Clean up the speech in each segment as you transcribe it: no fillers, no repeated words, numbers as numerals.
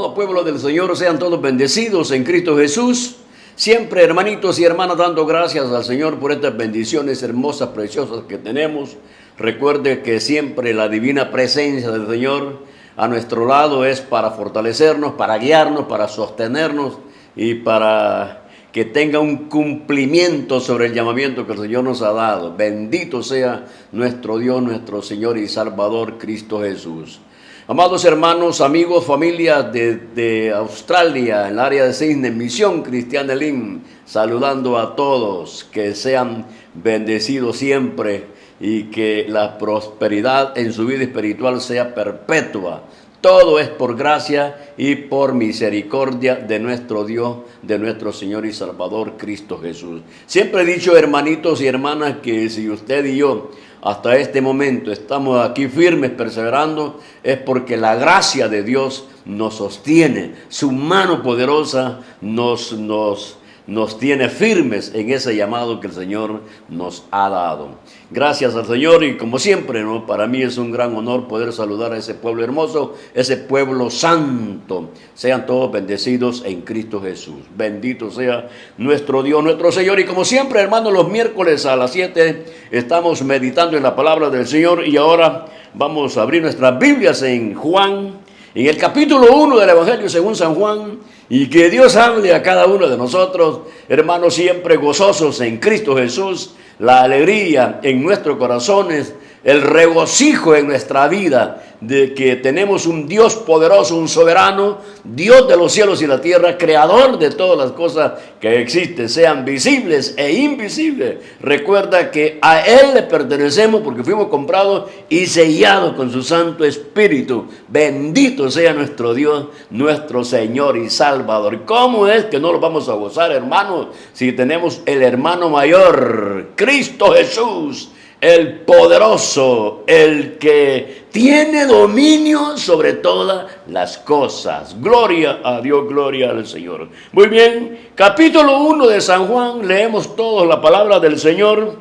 Amado pueblo del Señor, sean todos bendecidos en Cristo Jesús. Siempre, hermanitos y hermanas, dando gracias al Señor por estas bendiciones hermosas, preciosas que tenemos. Recuerde que siempre la divina presencia del Señor a nuestro lado es para fortalecernos, para guiarnos, para sostenernos y para que tenga un cumplimiento sobre el llamamiento que el Señor nos ha dado. Bendito sea nuestro Dios, nuestro Señor y Salvador, Cristo Jesús. Amados hermanos, amigos, familia de Australia, en el área de Sydney, Misión Cristiana Elim, saludando a todos, que sean bendecidos siempre y que la prosperidad en su vida espiritual sea perpetua. Todo es por gracia y por misericordia de nuestro Dios, de nuestro Señor y Salvador, Cristo Jesús. Siempre he dicho, hermanitos y hermanas, que si usted y yo hasta este momento estamos aquí firmes, perseverando, es porque la gracia de Dios nos sostiene. Su mano poderosa nos tiene firmes en ese llamado que el Señor nos ha dado. Gracias al Señor y como siempre, ¿no? Para mí es un gran honor poder saludar a ese pueblo hermoso, ese pueblo santo. Sean todos bendecidos en Cristo Jesús. Bendito sea nuestro Dios, nuestro Señor. Y como siempre, hermanos, los miércoles a las 7 estamos meditando en la palabra del Señor. Y ahora vamos a abrir nuestras Biblias en Juan, en el capítulo 1 del Evangelio según San Juan. Y que Dios hable a cada uno de nosotros, hermanos, siempre gozosos en Cristo Jesús, la alegría en nuestros corazones, el regocijo en nuestra vida de que tenemos un Dios poderoso, un soberano, Dios de los cielos y la tierra, creador de todas las cosas que existen, sean visibles e invisibles. Recuerda que a Él le pertenecemos porque fuimos comprados y sellados con su Santo Espíritu. Bendito sea nuestro Dios, nuestro Señor y Salvador. ¿Cómo es que no lo vamos a gozar, hermanos, si tenemos el hermano mayor, Cristo Jesús? El poderoso, el que tiene dominio sobre todas las cosas. Gloria a Dios, gloria al Señor. Muy bien, capítulo 1 de San Juan, leemos todos la palabra del Señor.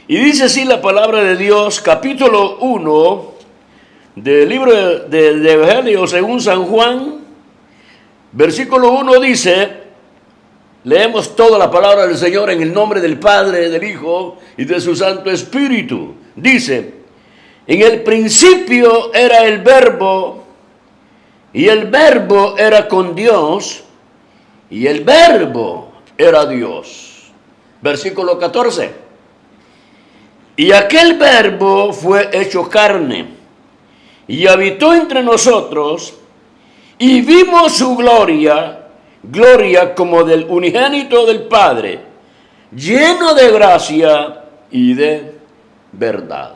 Y dice así la palabra de Dios, capítulo 1 del libro del Evangelio según San Juan, versículo 1 dice... Leemos toda la palabra del Señor en el nombre del Padre, del Hijo y de su Santo Espíritu. Dice, en el principio era el Verbo, y el Verbo era con Dios, y el Verbo era Dios. Versículo 14. Y aquel Verbo fue hecho carne, y habitó entre nosotros, y vimos su gloria como del unigénito del Padre, lleno de gracia y de verdad.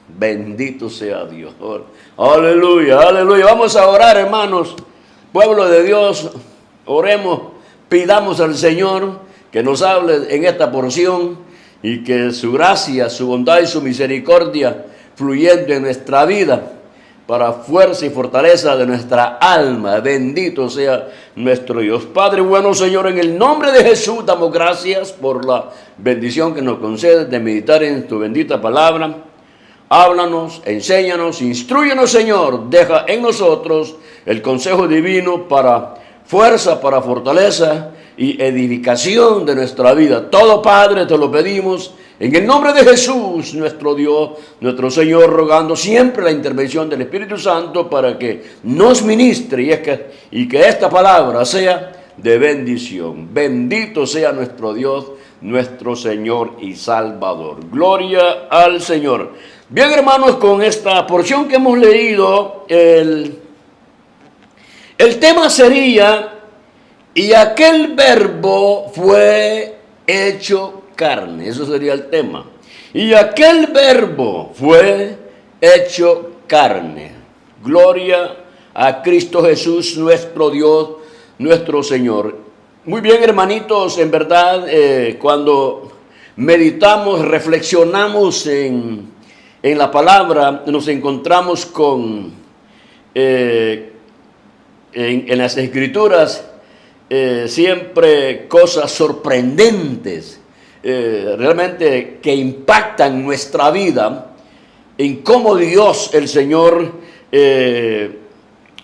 Bendito sea Dios. Aleluya, aleluya. Vamos a orar, hermanos. Pueblo de Dios, oremos, pidamos al Señor que nos hable en esta porción y que su gracia, su bondad y su misericordia fluyendo en nuestra vida, para fuerza y fortaleza de nuestra alma. Bendito sea nuestro Dios. Padre bueno, Señor, en el nombre de Jesús damos gracias por la bendición que nos concedes de meditar en tu bendita palabra. Háblanos, enséñanos, instrúyenos, Señor. Deja en nosotros el consejo divino para fuerza, para fortaleza y edificación de nuestra vida. Todo, Padre, te lo pedimos en el nombre de Jesús, nuestro Dios, nuestro Señor, rogando siempre la intervención del Espíritu Santo para que nos ministre y que esta palabra sea de bendición. Bendito sea nuestro Dios, nuestro Señor y Salvador. Gloria al Señor. Bien, hermanos, con esta porción que hemos leído, el tema sería, y aquel Verbo fue hecho carne. Eso sería el tema. Y aquel Verbo fue hecho carne. Gloria a Cristo Jesús, nuestro Dios, nuestro Señor. Muy bien, hermanitos, en verdad, cuando meditamos, reflexionamos en la palabra, nos encontramos con, en las Escrituras, siempre cosas sorprendentes, realmente que impactan nuestra vida, en cómo Dios, el Señor,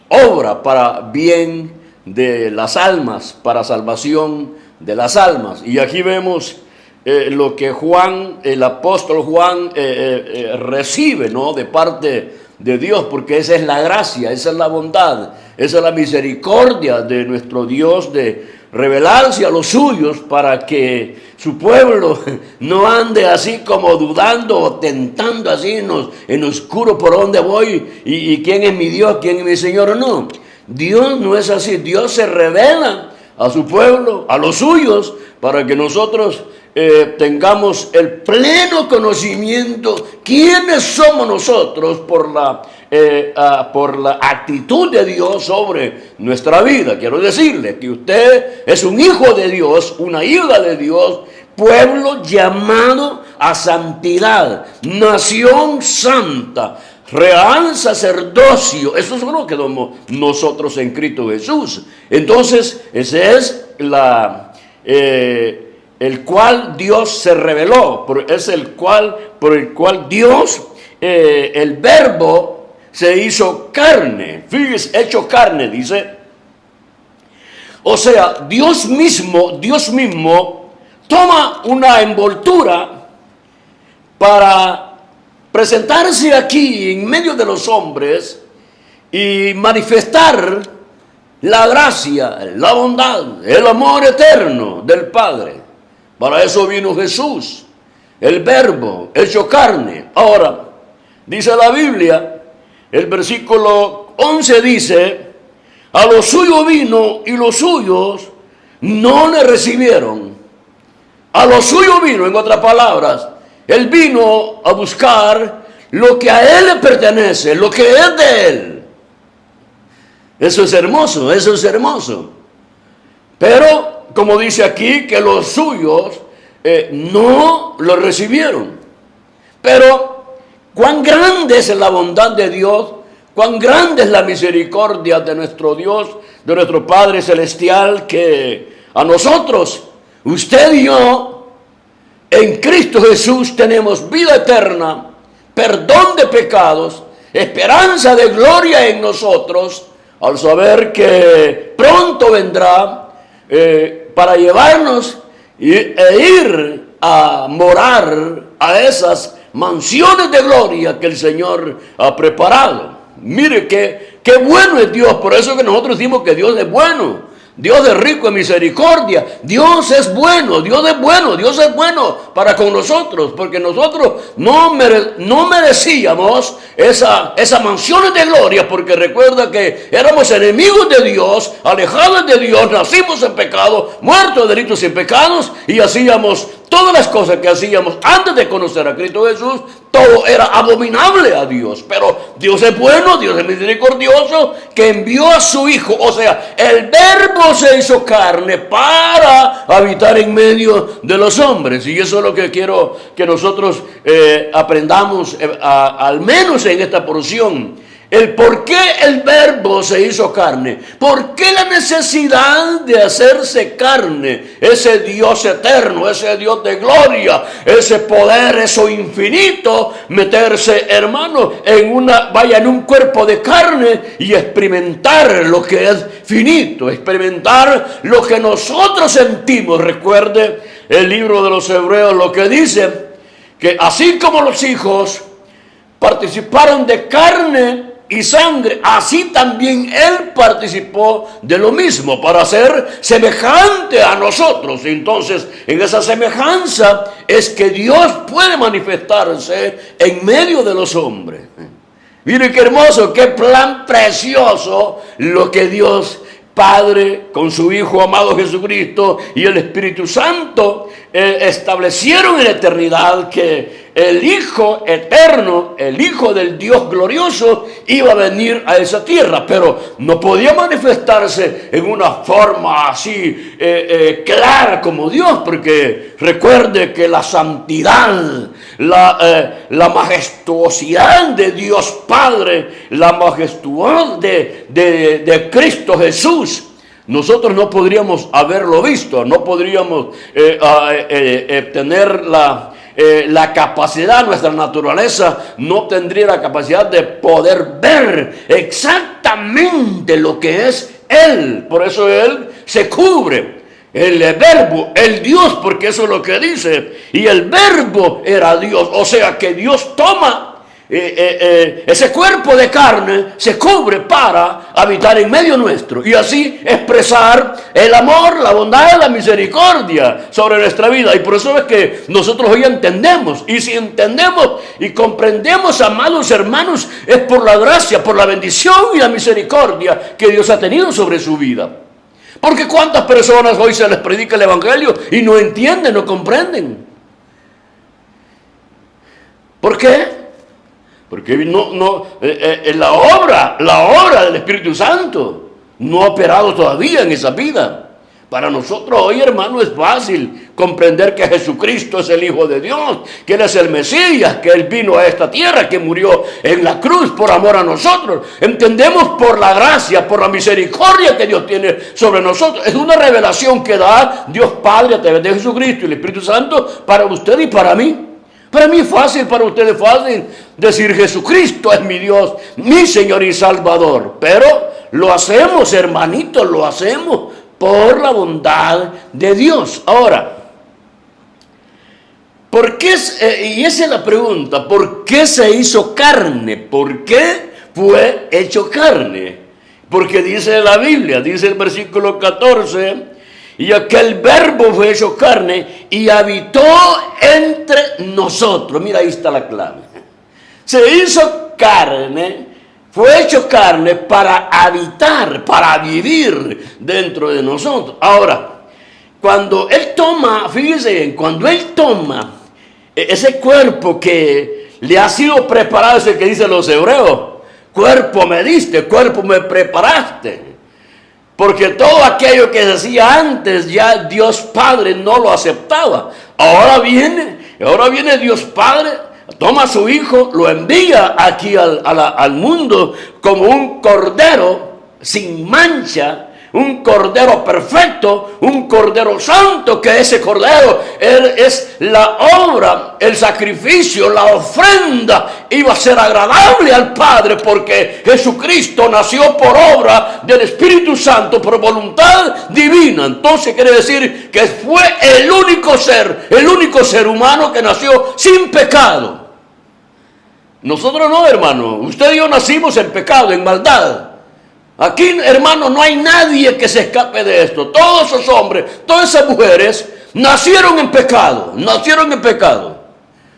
obra para bien de las almas, para salvación de las almas. Y aquí vemos lo que Juan, el apóstol Juan, recibe, ¿no?, de parte de Dios, porque esa es la gracia, esa es la bondad, esa es la misericordia de nuestro Dios de revelarse a los suyos para que su pueblo no ande así como dudando o tentando así en oscuro por dónde voy y quién es mi Dios, quién es mi Señor. No, Dios no es así. Dios se revela a su pueblo, a los suyos, para que nosotros tengamos el pleno conocimiento quiénes somos nosotros por la actitud de Dios sobre nuestra vida. Quiero decirle que usted es un hijo de Dios, una hija de Dios, pueblo llamado a santidad, nación santa, real sacerdocio. Eso es lo que somos nosotros en Cristo Jesús. Entonces, ese es el cual Dios se reveló, es por el cual Dios, el verbo, se hizo carne. Fíjese, hecho carne, dice. O sea, Dios mismo toma una envoltura para presentarse aquí en medio de los hombres y manifestar la gracia, la bondad, el amor eterno del Padre. Para eso vino Jesús, el verbo hecho carne. Ahora, dice la Biblia, el versículo 11 dice: a lo suyo vino y los suyos no le recibieron. A lo suyo vino, en otras palabras, él vino a buscar lo que a él le pertenece, lo que es de él. Eso es hermoso, eso es hermoso. Pero, como dice aquí, que los suyos no lo recibieron. Pero, cuán grande es la bondad de Dios, cuán grande es la misericordia de nuestro Dios, de nuestro Padre Celestial, que a nosotros, usted y yo, en Cristo Jesús tenemos vida eterna, perdón de pecados, esperanza de gloria en nosotros, al saber que pronto vendrá para llevarnos e ir a morar a esas mansiones de gloria que el Señor ha preparado. Mire qué bueno es Dios. Por eso que nosotros decimos que Dios es bueno. Dios es rico en misericordia. Dios es bueno, Dios es bueno, Dios es bueno para con nosotros, porque nosotros no merecíamos esas mansiones de gloria, porque recuerda que éramos enemigos de Dios, alejados de Dios, nacimos en pecado, muertos de delitos y pecados, y hacíamos todas las cosas que hacíamos antes de conocer a Cristo Jesús. Todo era abominable a Dios, pero Dios es bueno, Dios es misericordioso, que envió a su Hijo, o sea, el verbo se hizo carne para habitar en medio de los hombres. Y eso es lo que quiero que nosotros aprendamos, al menos en esta porción. El por qué el verbo se hizo carne. ¿Por qué la necesidad de hacerse carne? Ese Dios eterno, ese Dios de gloria, ese poder, eso infinito, meterse, hermano, en un cuerpo de carne y experimentar lo que es finito, experimentar lo que nosotros sentimos. Recuerde el libro de los Hebreos, lo que dice, que así como los hijos participaron de carne y sangre, así también Él participó de lo mismo para ser semejante a nosotros. Entonces, en esa semejanza es que Dios puede manifestarse en medio de los hombres. Mire qué hermoso, qué plan precioso lo que Dios Padre con su Hijo amado Jesucristo y el Espíritu Santo establecieron en la eternidad, que el Hijo eterno, el Hijo del Dios glorioso, iba a venir a esa tierra, pero no podía manifestarse en una forma así clara como Dios, porque recuerde que la santidad, la majestuosidad de Dios Padre, la majestuosidad de Cristo Jesús, nosotros no podríamos haberlo visto, no podríamos tener la capacidad, nuestra naturaleza no tendría la capacidad de poder ver exactamente lo que es Él. Por eso Él se cubre. El verbo, el Dios, porque eso es lo que dice. Y el verbo era Dios. O sea que Dios toma ese cuerpo de carne, se cubre para habitar en medio nuestro y así expresar el amor, la bondad, la misericordia sobre nuestra vida. Y por eso es que nosotros hoy entendemos, y si entendemos y comprendemos, amados hermanos, es por la gracia, por la bendición y la misericordia que Dios ha tenido sobre su vida. Porque cuántas personas hoy se les predica el evangelio y no entienden, no comprenden. ¿Por qué? Porque la obra del Espíritu Santo no ha operado todavía en esa vida. Para nosotros hoy, hermano, es fácil comprender que Jesucristo es el Hijo de Dios, que Él es el Mesías, que Él vino a esta tierra, que murió en la cruz por amor a nosotros. Entendemos por la gracia, por la misericordia que Dios tiene sobre nosotros. Es una revelación que da Dios Padre a través de Jesucristo y el Espíritu Santo para usted y para mí. Para mí es fácil, para ustedes es fácil decir Jesucristo es mi Dios, mi Señor y Salvador. Pero lo hacemos, hermanitos, lo hacemos por la bondad de Dios. Ahora, ¿por qué? Y esa es la pregunta, ¿por qué se hizo carne? ¿Por qué fue hecho carne? Porque dice la Biblia, dice el versículo 14... Y aquel verbo fue hecho carne y habitó entre nosotros. Mira, ahí está la clave. Se hizo carne, fue hecho carne para habitar, para vivir dentro de nosotros. Ahora, cuando Él toma, fíjense bien, cuando Él toma ese cuerpo que le ha sido preparado, es el que dicen los hebreos, cuerpo me diste, cuerpo me preparaste. Porque todo aquello que se hacía antes, ya Dios Padre no lo aceptaba. Ahora viene Dios Padre, toma a su Hijo, lo envía aquí al mundo como un cordero sin mancha, un cordero perfecto, un cordero santo, que ese cordero es la obra, el sacrificio, la ofrenda, iba a ser agradable al Padre, porque Jesucristo nació por obra del Espíritu Santo, por voluntad divina. Entonces quiere decir que fue el único ser humano que nació sin pecado. Nosotros no, hermano, usted y yo nacimos en pecado, en maldad. Aquí, hermano, no hay nadie que se escape de esto. Todos esos hombres, todas esas mujeres nacieron en pecado,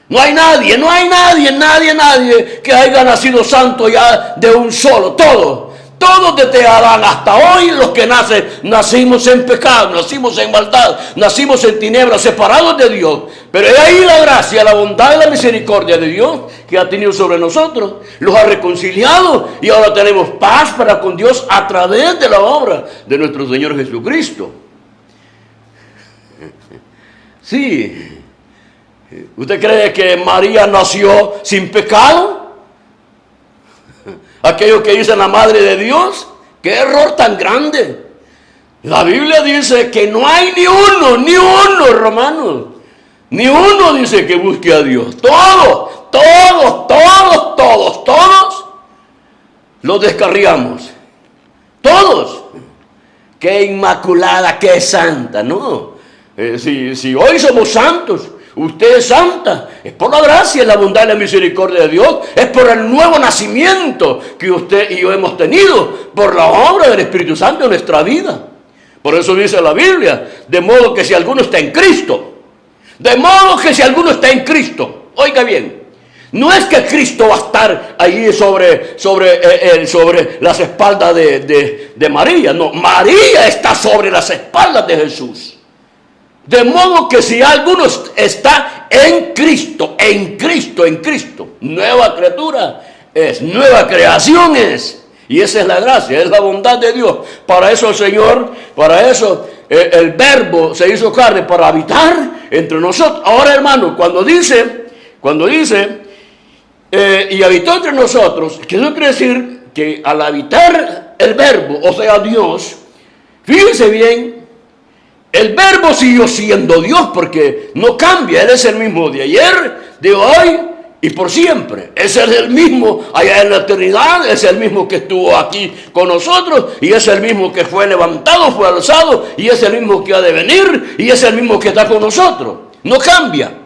No hay nadie que haya nacido santo ya de un solo. Todos desde Adán hasta hoy, los que nacimos en pecado, nacimos en maldad, nacimos en tinieblas, separados de Dios. Pero es ahí la gracia, la bondad y la misericordia de Dios que ha tenido sobre nosotros. Los ha reconciliado y ahora tenemos paz para con Dios a través de la obra de nuestro Señor Jesucristo. Sí. ¿Usted cree que María nació sin pecado? Aquello que dice la Madre de Dios, qué error tan grande. La Biblia dice que no hay ni uno, hermanos. Ni uno dice que busque a Dios. Todos los descarriamos. Todos. Qué inmaculada, qué santa, ¿no? Si hoy somos santos, usted es santa, es por la gracia, la bondad y la misericordia de Dios, es por el nuevo nacimiento que usted y yo hemos tenido, por la obra del Espíritu Santo en nuestra vida. Por eso dice la Biblia, de modo que si alguno está en Cristo, oiga bien, no es que Cristo va a estar ahí sobre las espaldas de María, no, María está sobre las espaldas de Jesús. De modo que si alguno está en Cristo, nueva criatura es, nueva creación es. Y esa es la gracia, es la bondad de Dios. Para eso el Señor, el verbo se hizo carne para habitar entre nosotros. Ahora, hermano, cuando dice, y habitó entre nosotros, que eso quiere decir que al habitar el verbo, o sea Dios, fíjense bien, el verbo siguió siendo Dios porque no cambia. Él es el mismo de ayer, de hoy y por siempre. Es el mismo allá en la eternidad, es el mismo que estuvo aquí con nosotros y es el mismo que fue levantado, fue alzado y es el mismo que ha de venir y es el mismo que está con nosotros. No cambia.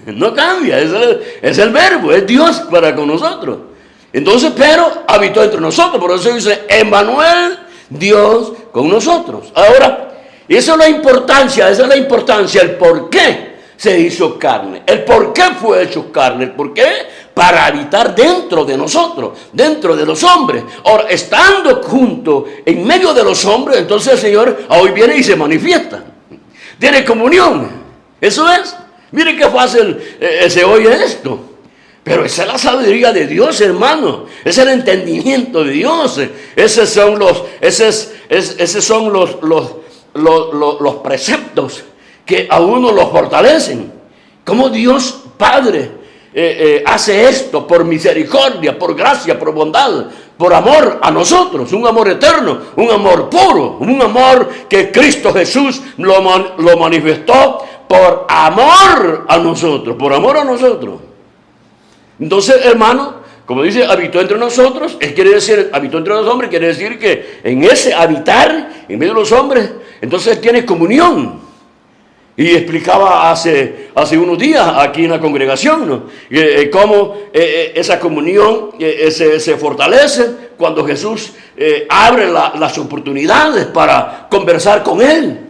No cambia, es el verbo, es Dios para con nosotros. Entonces, pero habitó entre nosotros, por eso dice Emmanuel, Dios con nosotros. Ahora, esa es la importancia, el por qué se hizo carne. El por qué fue hecho carne, el por qué, para habitar dentro de nosotros, dentro de los hombres. Ahora, estando junto, en medio de los hombres, entonces el Señor hoy viene y se manifiesta. Tiene comunión, eso es. Miren qué fácil se oye esto. Pero esa es la sabiduría de Dios, hermano. Es el entendimiento de Dios. Esos son los preceptos que a uno los fortalecen. Como Dios Padre hace esto por misericordia, por gracia, por bondad, por amor a nosotros. Un amor eterno, un amor puro, un amor que Cristo Jesús lo manifestó por amor a nosotros, por amor a nosotros. Entonces, hermano, como dice, habitó entre nosotros, quiere decir, habitó entre los hombres, quiere decir que en ese habitar, en medio de los hombres, entonces tiene comunión. Y explicaba hace unos días aquí en la congregación, ¿no? Cómo esa comunión se fortalece cuando Jesús abre las oportunidades para conversar con Él.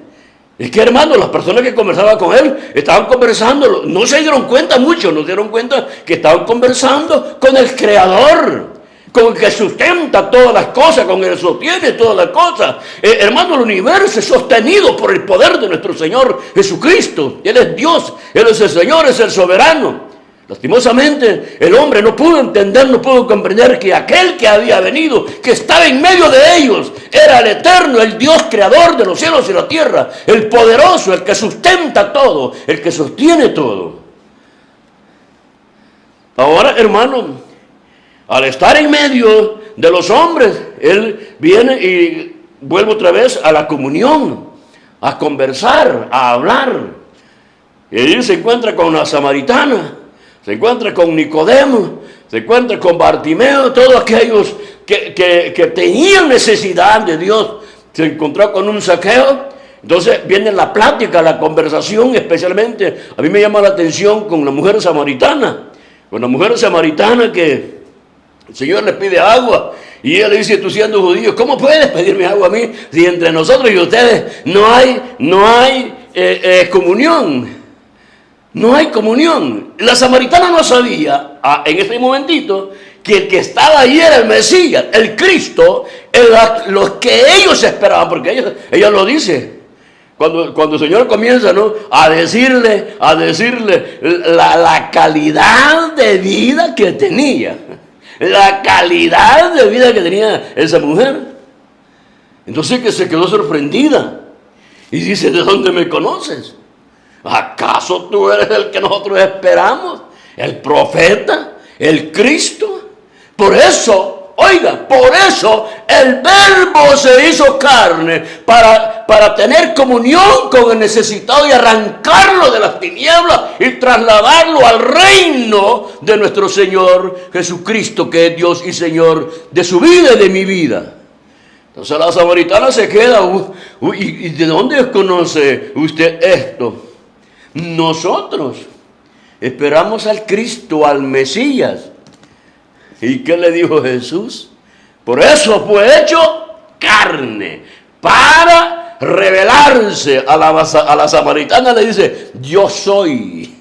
Es que, hermano, las personas que conversaban con Él estaban conversando, no se dieron cuenta mucho, no se dieron cuenta que estaban conversando con el Creador, con el que sustenta todas las cosas, con el que sostiene todas las cosas. Hermano, el universo es sostenido por el poder de nuestro Señor Jesucristo. Él es Dios, Él es el Señor, es el soberano. Lastimosamente, el hombre no pudo entender, no pudo comprender que aquel que había venido, que estaba en medio de ellos, era el eterno, el Dios creador de los cielos y la tierra, el poderoso, el que sustenta todo, el que sostiene todo. Ahora, hermano, al estar en medio de los hombres, Él viene y vuelve otra vez a la comunión, a conversar, a hablar. Y allí se encuentra con la samaritana, se encuentra con Nicodemo, se encuentra con Bartimeo, todos aquellos que tenían necesidad de Dios. Se encontró con un Zaqueo. Entonces viene la plática, la conversación, especialmente a mí me llama la atención con la mujer samaritana. Con la mujer samaritana que el Señor le pide agua y ella le dice, tú siendo judío, ¿cómo puedes pedirme agua a mí si entre nosotros y ustedes no hay comunión? No hay comunión. La samaritana no sabía en ese momentito que el que estaba ahí era el Mesías, el Cristo, lo que ellos esperaban, porque ella lo dice. Cuando el Señor comienza, ¿no?, a decirle la calidad de vida que tenía. La calidad de vida que tenía esa mujer. Entonces que se quedó sorprendida. Y dice, ¿de dónde me conoces? ¿Acaso tú eres el que nosotros esperamos? ¿El profeta? ¿El Cristo? Por eso, oiga, por eso el Verbo se hizo carne para tener comunión con el necesitado y arrancarlo de las tinieblas y trasladarlo al reino de nuestro Señor Jesucristo, que es Dios y Señor de su vida y de mi vida. Entonces la samaritana se queda, ¿y de dónde conoce usted esto? Nosotros esperamos al Cristo, al Mesías. ¿Y qué le dijo Jesús? Por eso fue hecho carne, para revelarse a la samaritana. Le dice, yo soy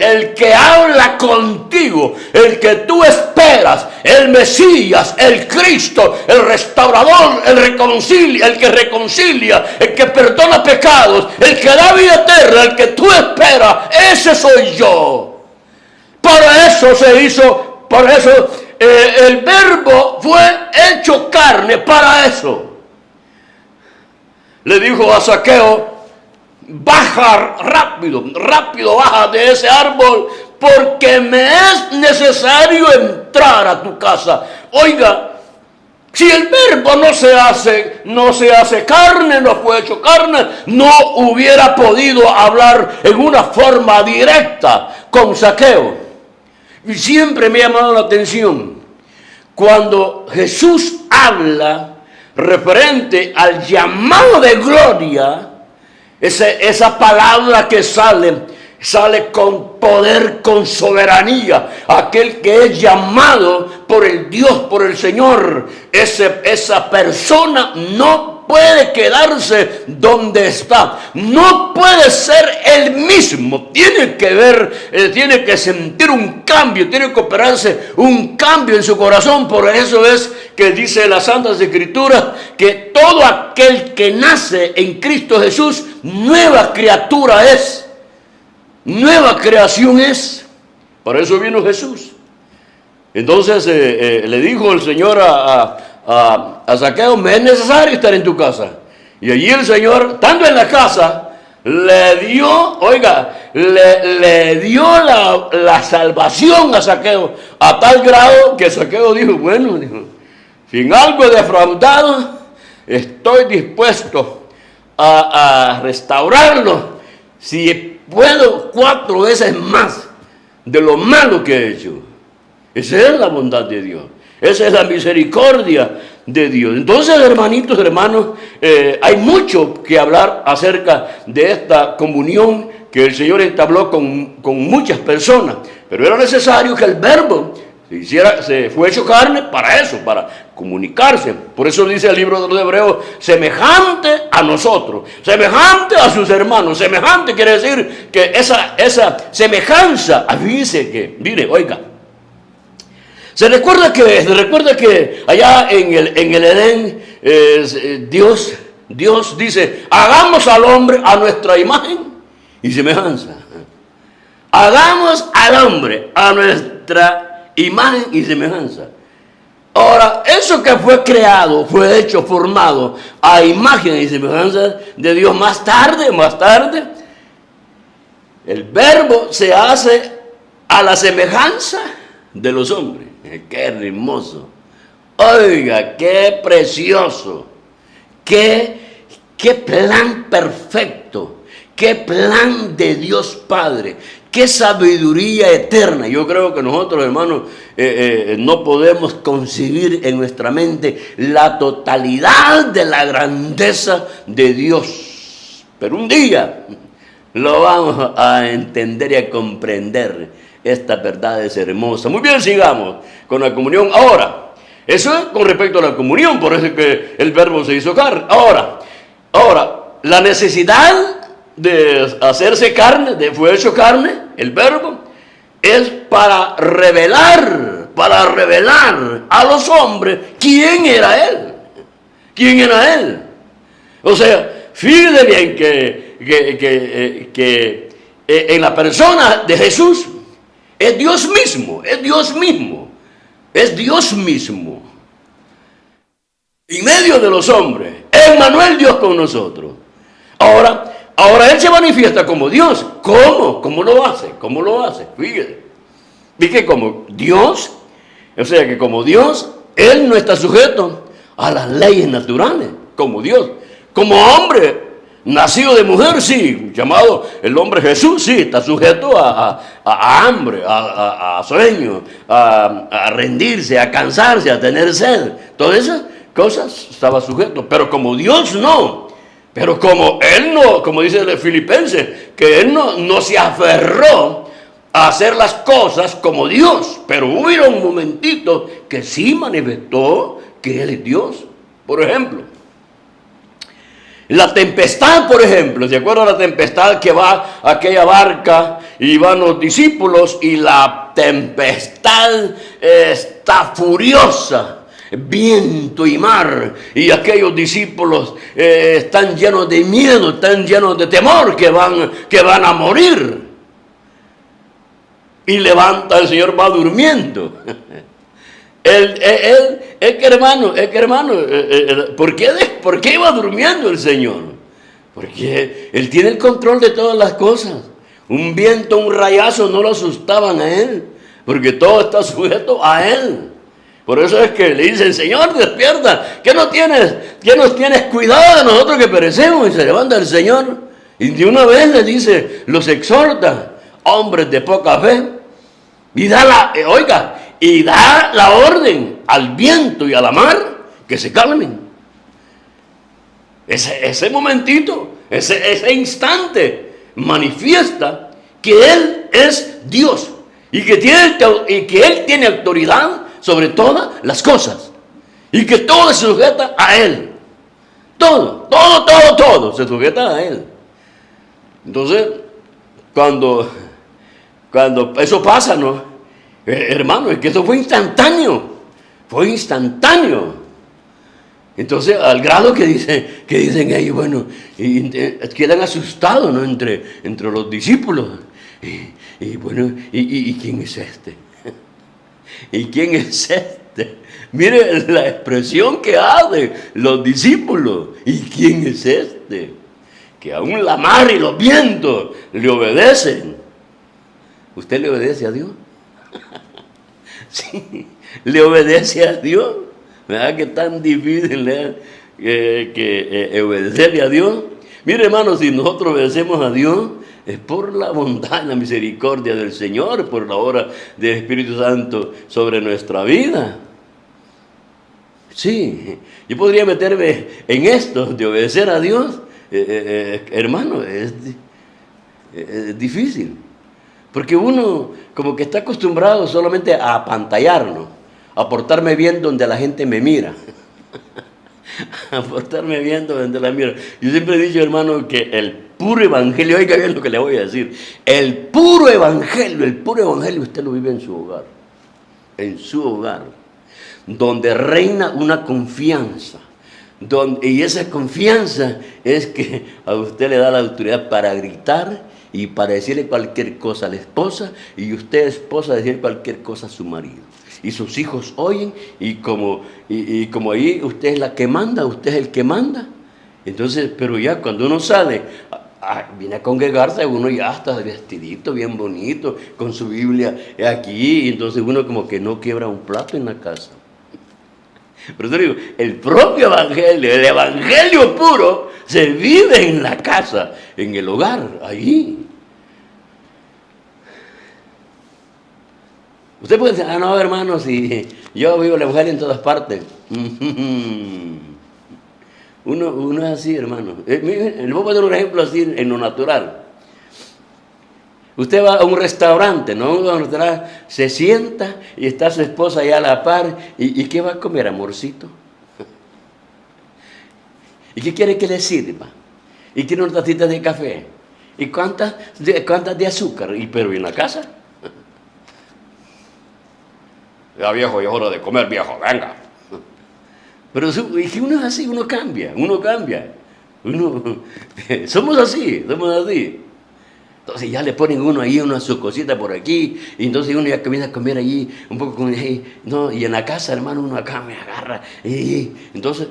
el que habla contigo, el que tú esperas, el Mesías, el Cristo, el restaurador, el que reconcilia, el que perdona pecados, el que da vida eterna, el que tú esperas. Ese soy yo. Para eso se hizo, el Verbo fue hecho carne, para eso. Le dijo a Zaqueo, baja rápido baja de ese árbol, porque me es necesario entrar a tu casa. Oiga, Si el verbo no se hace carne, no fue hecho carne, no hubiera podido hablar en una forma directa con Zaqueo. Y siempre me ha llamado la atención cuando Jesús habla referente al llamado de gloria, esa palabra que sale con poder, con soberanía. Aquel que es llamado por el Dios, por el Señor, esa persona no puede quedarse donde está. No puede ser el mismo. Tiene que sentir un cambio, tiene que operarse un cambio en su corazón. Por eso es que dice las Santas Escrituras que todo aquel que nace en Cristo Jesús, nueva criatura es. Nueva creación es. Para eso vino Jesús. Entonces le dijo el Señor a Zaqueo: me es necesario estar en tu casa. Y allí el Señor, estando en la casa, le dio la salvación a Zaqueo, a tal grado que Zaqueo dijo: bueno, sin algo defraudado, estoy dispuesto a restaurarlo, si puedo 4 veces más de lo malo que he hecho. Esa es la bondad de Dios. Esa es la misericordia de Dios. Entonces, hermanitos, hermanos, hay mucho que hablar acerca de esta comunión que el Señor entabló con muchas personas. Pero era necesario que el verbo se fue hecho carne para eso, para comunicarse. Por eso dice el libro de los Hebreos: semejante a nosotros, semejante a sus hermanos. Semejante quiere decir que esa semejanza, dice que, mire, oiga, se recuerda que allá en el Edén, Dios dice: hagamos al hombre a nuestra imagen y semejanza. Hagamos al hombre a nuestra imagen y semejanza. Ahora, eso que fue creado, fue hecho, formado a imagen y semejanza de Dios, más tarde, el verbo se hace a la semejanza de los hombres. Qué hermoso. Oiga, qué precioso. Qué plan perfecto. Qué plan de Dios Padre. Qué sabiduría eterna. Yo creo que nosotros, hermanos, no podemos concebir en nuestra mente la totalidad de la grandeza de Dios. Pero un día lo vamos a entender y a comprender. Esta verdad es hermosa. Muy bien, sigamos con la comunión. Ahora, eso es con respecto a la comunión, por eso es que el verbo se hizo carne. Ahora, la necesidad de hacerse carne, fue hecho carne, el verbo, es para revelar a los hombres quién era Él. ¿Quién era Él? O sea, fíjate bien que en la persona de Jesús es Dios mismo. En medio de los hombres, Emmanuel, Dios con nosotros. Ahora Él se manifiesta como Dios. ¿Cómo? ¿Cómo lo hace? Fíjate. Vi que como Dios, o sea que como Dios, Él no está sujeto a las leyes naturales, como Dios. Como hombre, nacido de mujer, sí, llamado el hombre Jesús, sí, está sujeto a hambre, a sueño, a rendirse, a cansarse, a tener sed. Todas esas cosas estaba sujeto, pero como Dios no. Pero como Él no, como dice el Filipenses, que Él no se aferró a hacer las cosas como Dios, pero hubo un momentito que sí manifestó que Él es Dios. Por ejemplo, la tempestad, por ejemplo, ¿se acuerdan la tempestad que va a aquella barca y van los discípulos y la tempestad está furiosa? Viento y mar, y aquellos discípulos están llenos de miedo, están llenos de temor, que van a morir. Y levanta, el Señor va durmiendo. Hermano, ¿por qué va durmiendo el Señor? Porque Él tiene el control de todas las cosas. Un viento, un rayazo no lo asustaban a Él, porque todo está sujeto a Él. Por eso es que le dicen, Señor, despierta, ¿qué nos tienes cuidado de nosotros que perecemos? Y se levanta el Señor y de una vez les dice, los exhorta, hombres de poca fe, y da la orden al viento y a la mar que se calmen. Ese momentito, ese instante manifiesta que Él es Dios y que Él tiene autoridad sobre todas las cosas y que todo se sujeta a Él. Todo se sujeta a Él. Entonces, cuando eso pasa, ¿no? Hermano, es que eso fue instantáneo. Entonces, al grado que dicen ahí, bueno, y quedan asustados, ¿no? Entre los discípulos. Y bueno, ¿y quién es este? ¿Y quién es este? Mire la expresión que hacen los discípulos. ¿Y quién es este? Que aún la mar y los vientos le obedecen. ¿Usted le obedece a Dios? Sí, le obedece a Dios. ¿Verdad que es tan difícil que obedecerle a Dios? Mire, hermanos, si nosotros obedecemos a Dios, es por la bondad y la misericordia del Señor, por la obra del Espíritu Santo sobre nuestra vida. Sí, yo podría meterme en esto de obedecer a Dios, hermano, es difícil. Porque uno como que está acostumbrado solamente a apantallarnos, a portarme bien donde la gente me mira. A portarme bien donde la mira. Yo siempre he dicho, hermano, que el puro evangelio, oiga bien lo que le voy a decir, el puro evangelio usted lo vive en su hogar, donde reina una confianza, y esa confianza es que a usted le da la autoridad para gritar y para decirle cualquier cosa a la esposa, y usted, esposa, decir cualquier cosa a su marido. Y sus hijos oyen, y como ahí usted es la que manda, usted es el que manda. Entonces, pero ya cuando uno sale, viene a congregarse, uno ya está vestidito, bien bonito, con su Biblia aquí, y entonces uno como que no quiebra un plato en la casa. Pero te digo, el propio evangelio, el evangelio puro, se vive en la casa, en el hogar, allí. Usted puede decir, no, hermano, si yo vivo el evangelio en todas partes. Uno es así, hermano. Le voy a poner un ejemplo así en lo natural. Usted va a un restaurante, ¿no? A un restaurante, se sienta y está su esposa allá a la par. ¿Y qué va a comer, amorcito? ¿Y qué quiere que le sirva? ¿Y tiene una tacita de café? ¿Y cuántas de azúcar? Pero en la casa. Ya, viejo, ya es hora de comer, viejo, venga. Pero es que uno es así, uno cambia. Somos así. Entonces ya le ponen uno ahí su cosita por aquí, y entonces uno ya comienza a comer allí un poco no, y en la casa, hermano, uno acá me agarra. Entonces,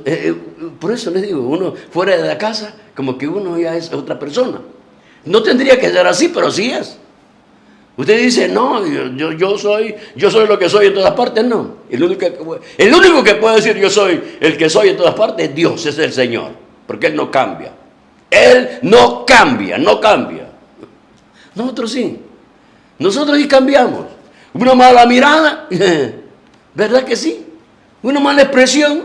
por eso les digo, uno fuera de la casa, como que uno ya es otra persona. No tendría que ser así, pero sí es. Usted dice, no, yo soy lo que soy en todas partes, no. El único que puede decir yo soy el que soy en todas partes es Dios, es el Señor, porque Él no cambia. Él no cambia. Nosotros sí cambiamos. Una mala mirada, ¿verdad que sí? Una mala expresión,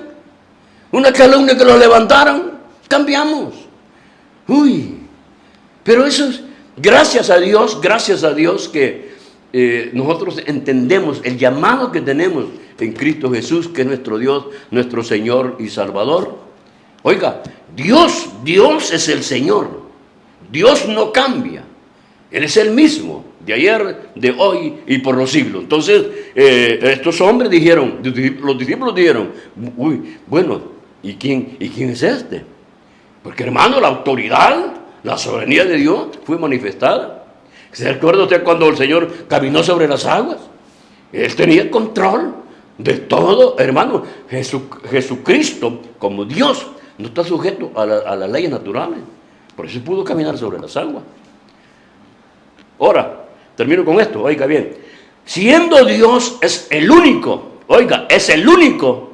una calumnia que nos levantaron, cambiamos. Pero eso es gracias a Dios que nosotros entendemos el llamado que tenemos en Cristo Jesús, que es nuestro Dios, nuestro Señor y Salvador. Oiga, Dios es el Señor. Dios no cambia. Él es el mismo, de ayer, de hoy y por los siglos. Entonces, estos hombres dijeron, los discípulos dijeron, bueno, ¿y quién es este? Porque, hermano, la autoridad, la soberanía de Dios fue manifestada. ¿Se recuerda usted cuando el Señor caminó sobre las aguas? Él tenía control de todo, hermano. Jesucristo, como Dios, no está sujeto a las leyes naturales. Por eso pudo caminar sobre las aguas. Ahora, termino con esto, oiga bien. Siendo Dios es el único oiga, es el único,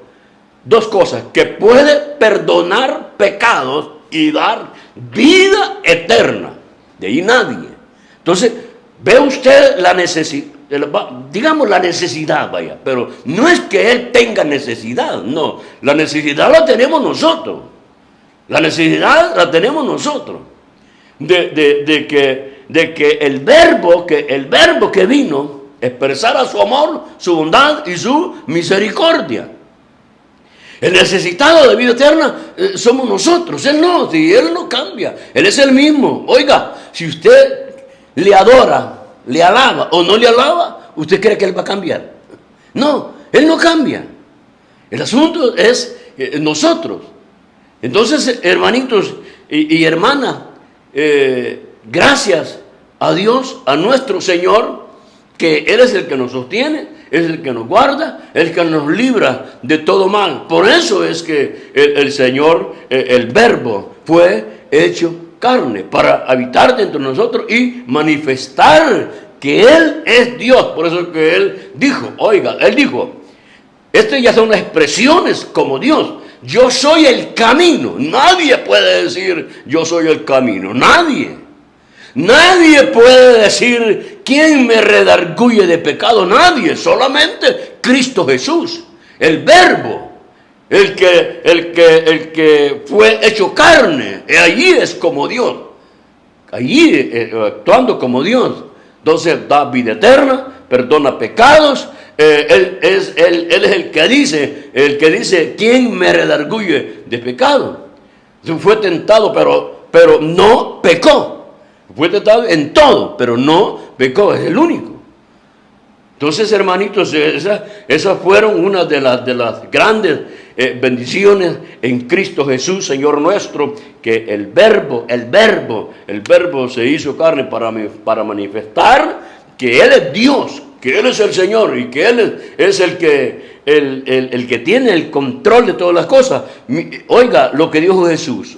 dos cosas, que puede perdonar pecados y dar vida eterna. De ahí nadie. Entonces, ve usted la necesidad, digamos la necesidad, vaya, pero no es que él tenga necesidad, no, la necesidad la tenemos nosotros. La necesidad la tenemos nosotros. De que el verbo que vino expresara su amor, su bondad y su misericordia. El necesitado de vida eterna somos nosotros. Él no, si Él no cambia, Él es el mismo. Oiga, si usted le adora, le alaba o no le alaba, ¿usted cree que Él va a cambiar? No, Él no cambia. El asunto es nosotros. Entonces, hermanitos y hermanas, gracias a Dios, a nuestro Señor, que Él es el que nos sostiene, es el que nos guarda, el que nos libra de todo mal. Por eso es que el Señor, el Verbo, fue hecho carne para habitar dentro de nosotros y manifestar que Él es Dios. Por eso es que Él dijo, oiga, Él dijo, estas ya son las expresiones como Dios. Yo soy el camino. Nadie puede decir yo soy el camino. Nadie. Nadie puede decir quién me redarguye de pecado. Nadie. Solamente Cristo Jesús. El Verbo. El que fue hecho carne. Allí es como Dios. Allí actuando como Dios. Entonces da vida eterna. Perdona pecados. Él es el que dice, ¿quién me redarguye de pecado? Fue tentado, pero no pecó. Fue tentado en todo, pero no pecó, es el único. Entonces, hermanitos, esas fueron una de las grandes bendiciones en Cristo Jesús, Señor nuestro, que el verbo se hizo carne para manifestar que Él es Dios, que Él es el Señor y que Él es el que tiene el control de todas las cosas. Oiga lo que dijo Jesús,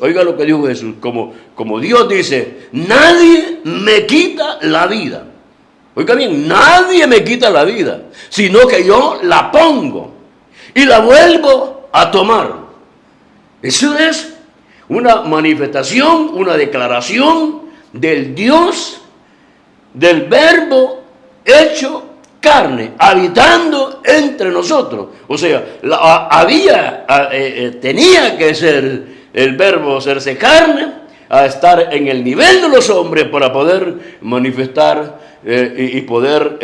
como Dios dice, nadie me quita la vida. Oiga bien, nadie me quita la vida, sino que yo la pongo y la vuelvo a tomar. Eso es una manifestación, una declaración del Dios, del Verbo hecho carne, habitando entre nosotros. O sea, tenía que ser el Verbo hacerse carne, a estar en el nivel de los hombres para poder manifestar y poder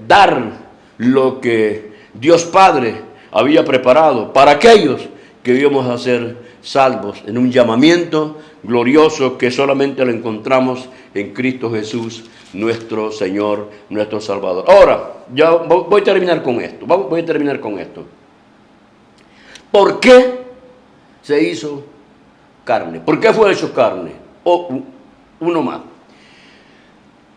dar lo que Dios Padre había preparado para aquellos que íbamos a ser salvos en un llamamiento glorioso que solamente lo encontramos en Cristo Jesús, nuestro Señor, nuestro Salvador. Ahora, ya voy a terminar con esto. ¿Por qué se hizo carne? ¿Por qué fue hecho carne? Uno más.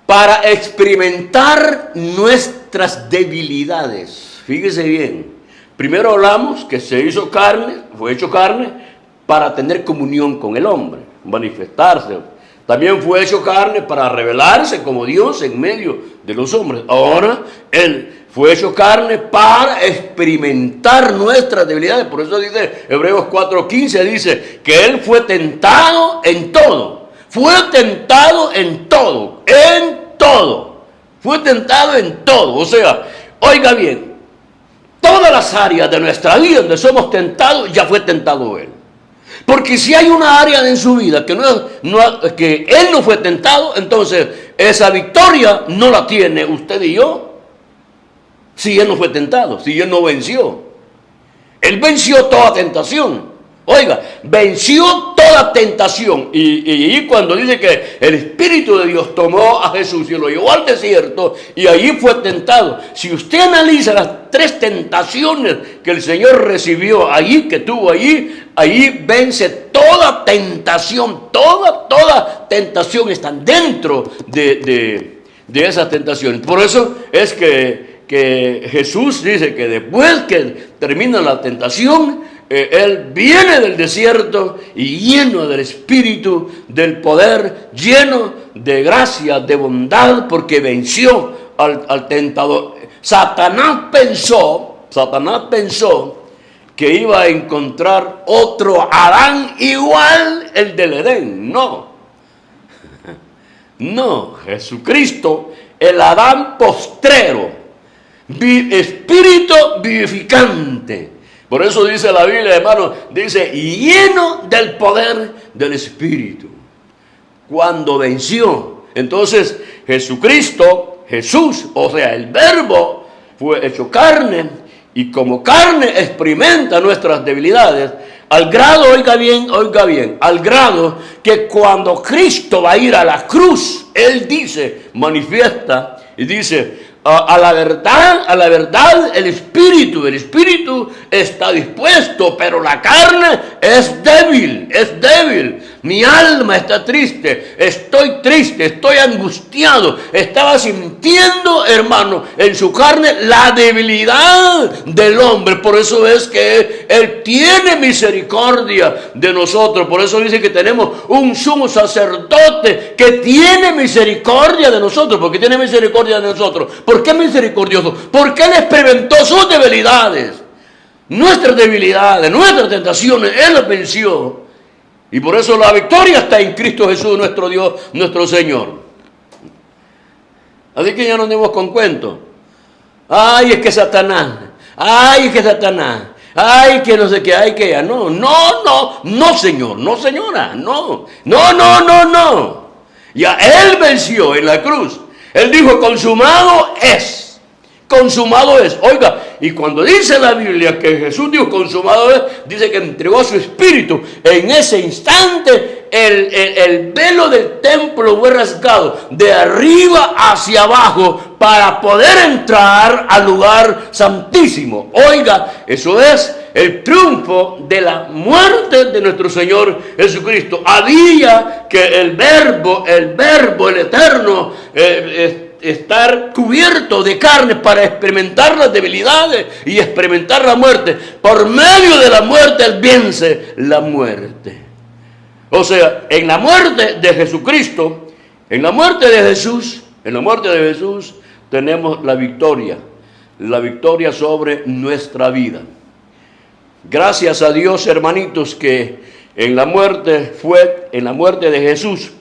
Para experimentar nuestras debilidades. Fíjese bien. Primero hablamos que se hizo carne, fue hecho carne para tener comunión con el hombre, manifestarse. También fue hecho carne para revelarse como Dios en medio de los hombres. Ahora Él fue hecho carne para experimentar nuestras debilidades. Por eso dice Hebreos 4:15, dice que Él fue tentado en todo. Fue tentado en todo. Fue tentado en todo. O sea, oiga bien, todas las áreas de nuestra vida donde somos tentados, ya fue tentado Él. Porque si hay una área en su vida que que Él no fue tentado, entonces esa victoria no la tiene usted y yo. Si Él no fue tentado, si Él no venció. Él venció toda tentación. Oiga, venció toda tentación. Y cuando dice que el Espíritu de Dios tomó a Jesús y lo llevó al desierto y allí fue tentado. Si usted analiza las 3 tentaciones que el Señor recibió allí, que tuvo allí vence toda tentación. Toda tentación está dentro de esas tentaciones. Por eso es que Jesús dice que después que termina la tentación, Él viene del desierto y lleno del Espíritu, del poder, lleno de gracia, de bondad, porque venció al tentador. Satanás pensó que iba a encontrar otro Adán igual el del Edén. No, Jesucristo, el Adán postrero, espíritu vivificante. Por eso dice la Biblia, hermano, dice, lleno del poder del Espíritu. Cuando venció, entonces Jesús, o sea, el Verbo, fue hecho carne, y como carne experimenta nuestras debilidades, al grado, oiga bien, al grado que cuando Cristo va a ir a la cruz, Él dice, manifiesta, y dice, a la verdad, el espíritu está dispuesto, pero la carne es débil. Mi alma está triste, estoy angustiado. Estaba sintiendo, hermano, en su carne la debilidad del hombre. Por eso es que Él tiene misericordia de nosotros. Por eso dice que tenemos un sumo sacerdote que tiene misericordia de nosotros. ¿Por qué tiene misericordia de nosotros? ¿Por qué misericordioso? Porque Él experimentó sus debilidades, nuestras tentaciones. Él las venció. Y por eso la victoria está en Cristo Jesús, nuestro Dios, nuestro Señor. Así que ya no andemos con cuentos. Ay, es que Satanás. Ay, que no sé qué, ay, que ya. No, señor, no, señora, no. Ya Él venció en la cruz. Él dijo, consumado es. Oiga, y cuando dice la Biblia que Jesús dijo consumado es, dice que entregó su espíritu. En ese instante el velo del templo fue rasgado de arriba hacia abajo para poder entrar al lugar santísimo. Oiga, eso es el triunfo de la muerte de nuestro Señor Jesucristo. Había que el verbo, el eterno, estar cubierto de carne para experimentar las debilidades y experimentar la muerte. Por medio de la muerte Él vence la muerte. O sea, en la muerte de Jesucristo, en la muerte de Jesús tenemos la victoria sobre nuestra vida. Gracias a Dios, hermanitos, que en la muerte de Jesús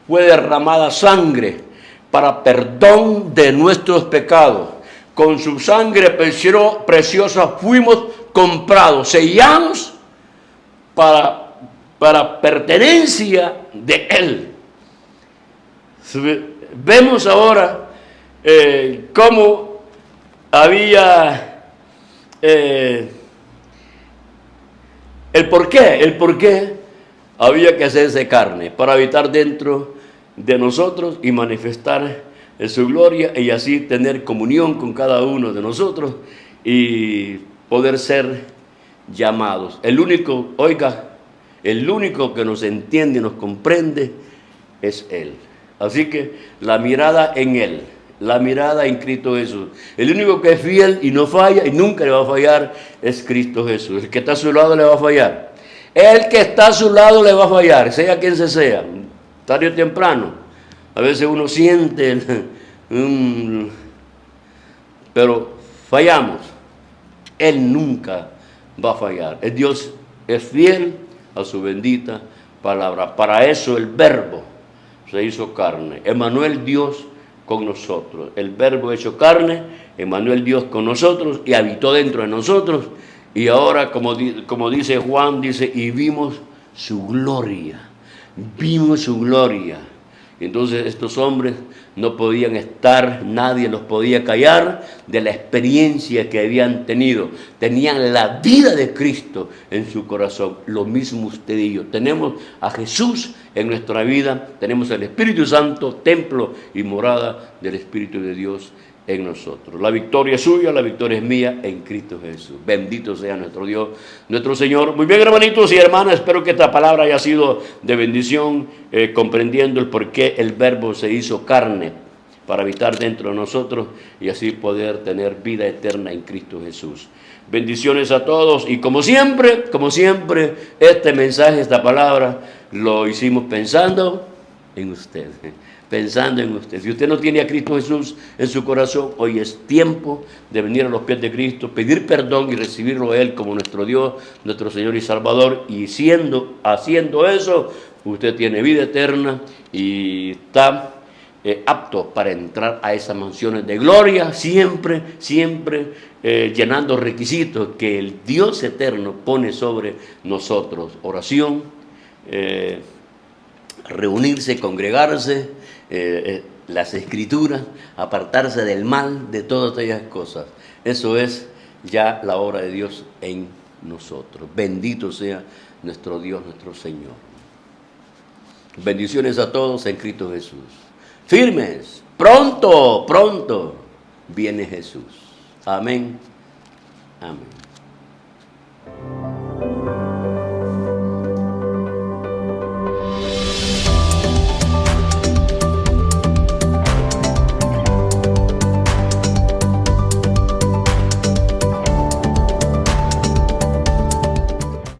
fue derramada sangre para perdón de nuestros pecados. Con su sangre preciosa fuimos comprados, sellados para pertenencia de Él. Vemos ahora cómo había el por qué había que hacerse carne para habitar dentro de nosotros y manifestar su gloria y así tener comunión con cada uno de nosotros y poder ser llamados. El único que nos entiende y nos comprende es Él. Así que la mirada en Él, la mirada en Cristo Jesús. El único que es fiel y no falla y nunca le va a fallar es Cristo Jesús. El que está a su lado le va a fallar. El que está a su lado le va a fallar, sea quien sea. Tarde o temprano, a veces uno siente, pero fallamos. Él nunca va a fallar. El Dios es fiel a su bendita palabra. Para eso el Verbo se hizo carne. Emmanuel, Dios con nosotros. El Verbo hecho carne, Emmanuel, Dios con nosotros, y habitó dentro de nosotros. Y ahora, como dice Juan, dice, y vimos su gloria. Vimos su gloria. Entonces estos hombres no podían estar, nadie los podía callar de la experiencia que habían tenido. Tenían la vida de Cristo en su corazón. Lo mismo usted y yo. Tenemos a Jesús en nuestra vida. Tenemos el Espíritu Santo, templo y morada del Espíritu de Dios en nosotros. La victoria es suya, la victoria es mía en Cristo Jesús. Bendito sea nuestro Dios, nuestro Señor. Muy bien, hermanitos y hermanas, espero que esta palabra haya sido de bendición, comprendiendo el por qué el Verbo se hizo carne para habitar dentro de nosotros y así poder tener vida eterna en Cristo Jesús. Bendiciones a todos y como siempre, este mensaje, esta palabra, lo hicimos pensando en usted. pensando en usted. Si usted no tiene a Cristo Jesús en su corazón, hoy es tiempo de venir a los pies de Cristo, pedir perdón y recibirlo a Él como nuestro Dios, nuestro Señor y Salvador. Y haciendo eso, usted tiene vida eterna y está apto para entrar a esas mansiones de gloria, siempre llenando requisitos que el Dios eterno pone sobre nosotros. Oración, reunirse, congregarse, las escrituras, apartarse del mal, de todas aquellas cosas. Eso es ya la obra de Dios en nosotros. Bendito sea nuestro Dios, nuestro Señor. Bendiciones a todos en Cristo Jesús. Firmes, pronto viene Jesús. Amén. Amén.